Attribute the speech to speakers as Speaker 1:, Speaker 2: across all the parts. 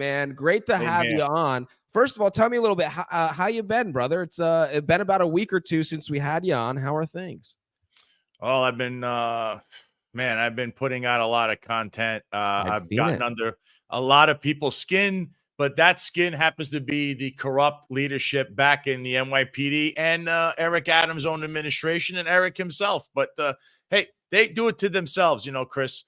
Speaker 1: Man, great to have
Speaker 2: Amen.
Speaker 1: you on. First of all, tell me a little bit how you been, brother. It's been about a week or two since we had you on. How are things?
Speaker 2: Oh, I've been I've been putting out a lot of content.
Speaker 1: I've
Speaker 2: I've
Speaker 1: seen
Speaker 2: gotten
Speaker 1: it.
Speaker 2: under a lot of people's skin, but that skin happens to be the corrupt leadership back in the NYPD and Eric Adams' own administration and Eric himself. But hey, they do it to themselves, Chris.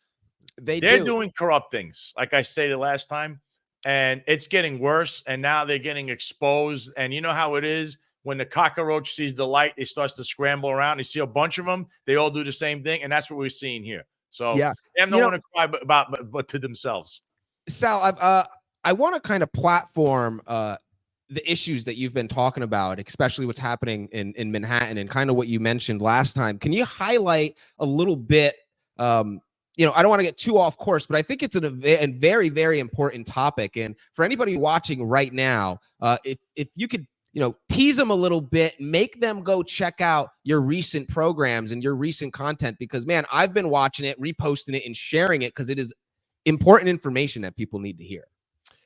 Speaker 1: They
Speaker 2: They're
Speaker 1: do.
Speaker 2: doing corrupt things, like I stated last time, and it's getting worse. And now they're getting exposed. And you know how it is when the cockroach sees the light, it starts to scramble around. You see a bunch of them; they all do the same thing, and that's what we're seeing here. So
Speaker 1: Yeah.
Speaker 2: they have no one to cry about but to themselves.
Speaker 1: Sal, I want to kind of platform the issues that you've been talking about, especially what's happening in Manhattan and kind of what you mentioned last time. Can you highlight a little bit? I don't want to get too off course, but I think it's a very, very important topic. And for anybody watching right now, if you could, tease them a little bit, make them go check out your recent programs and your recent content, because man, I've been watching it, reposting it, and sharing it because it is important information that people need to hear.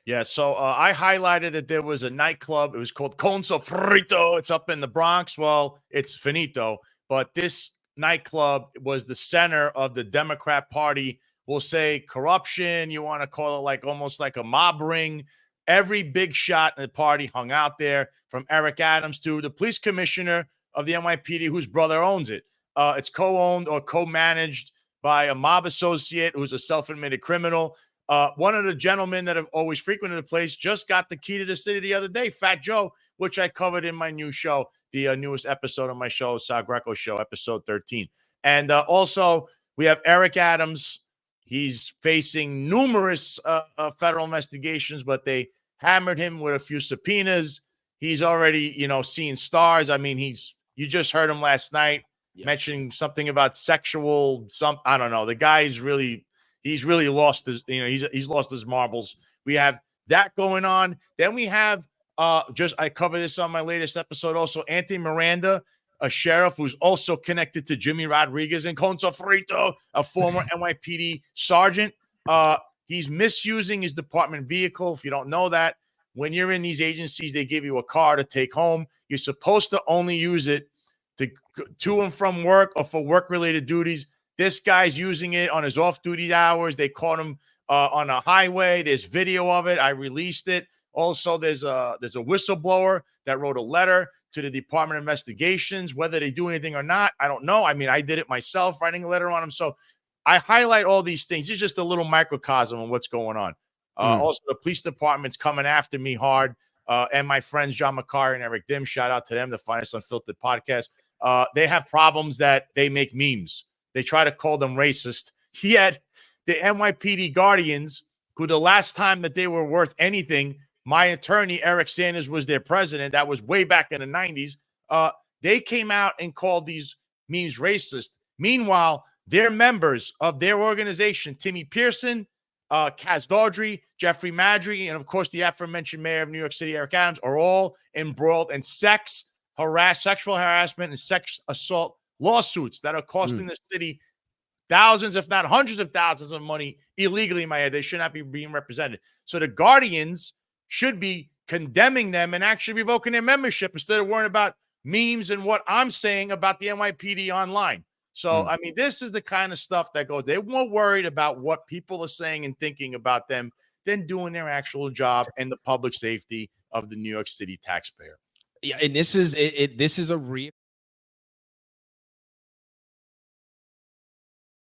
Speaker 2: Yeah, so I highlighted that there was a nightclub. It was called Conso Frito. It's up in the Bronx. Well, it's finito, but this nightclub was the center of the Democrat Party. We'll say corruption. You want to call it like almost like a mob ring. Every big shot in the party hung out there, from Eric Adams to the police commissioner of the NYPD, whose brother owns it. It's co-owned or co-managed by a mob associate who's a self-admitted criminal. One of the gentlemen that have always frequented the place just got the key to the city the other day, Fat Joe, which I covered in my new show, the newest episode of my show, Sal Greco Show, episode 13. And also, we have Eric Adams. He's facing numerous federal investigations, but they hammered him with a few subpoenas. He's already, seeing stars. I mean, you just heard him last night mentioning something about I don't know. The guy's really... He's really lost his, he's lost his marbles. We have that going on. Then we have I cover this on my latest episode. Also, Anthony Miranda, a sheriff who's also connected to Jimmy Rodriguez and Conso Frito, a former NYPD sergeant. He's misusing his department vehicle. If you don't know that, when you're in these agencies, they give you a car to take home. You're supposed to only use it to and from work or for work-related duties. This guy's using it on his off-duty hours. They caught him on a highway. There's video of it. I released it. Also, there's a whistleblower that wrote a letter to the Department of Investigations. Whether they do anything or not, I don't know. I mean, I did it myself, writing a letter on him. So I highlight all these things. It's just a little microcosm of what's going on. Also, the police department's coming after me hard. And my friends, John McCarry and Eric Dim, shout out to them, the Finest Unfiltered podcast. They have problems that they make memes. They try to call them racist. Yet the NYPD Guardians, who the last time that they were worth anything, my attorney, Eric Sanders, was their president. That was way back in the 90s. They came out and called these memes racist. Meanwhile, they're members of their organization, Timmy Pearson, Kaz Daughtry, Jeffrey Madry, and of course the aforementioned mayor of New York City, Eric Adams, are all embroiled in sexual harassment and sex assault lawsuits that are costing the city thousands, if not hundreds of thousands of money illegally, in my head. They should not be being represented. So the Guardians should be condemning them and actually revoking their membership instead of worrying about memes and what I'm saying about the NYPD online. So, I mean, this is the kind of stuff that goes. They're more worried about what people are saying and thinking about them than doing their actual job and the public safety of the New York City taxpayer.
Speaker 1: Yeah, and this is a real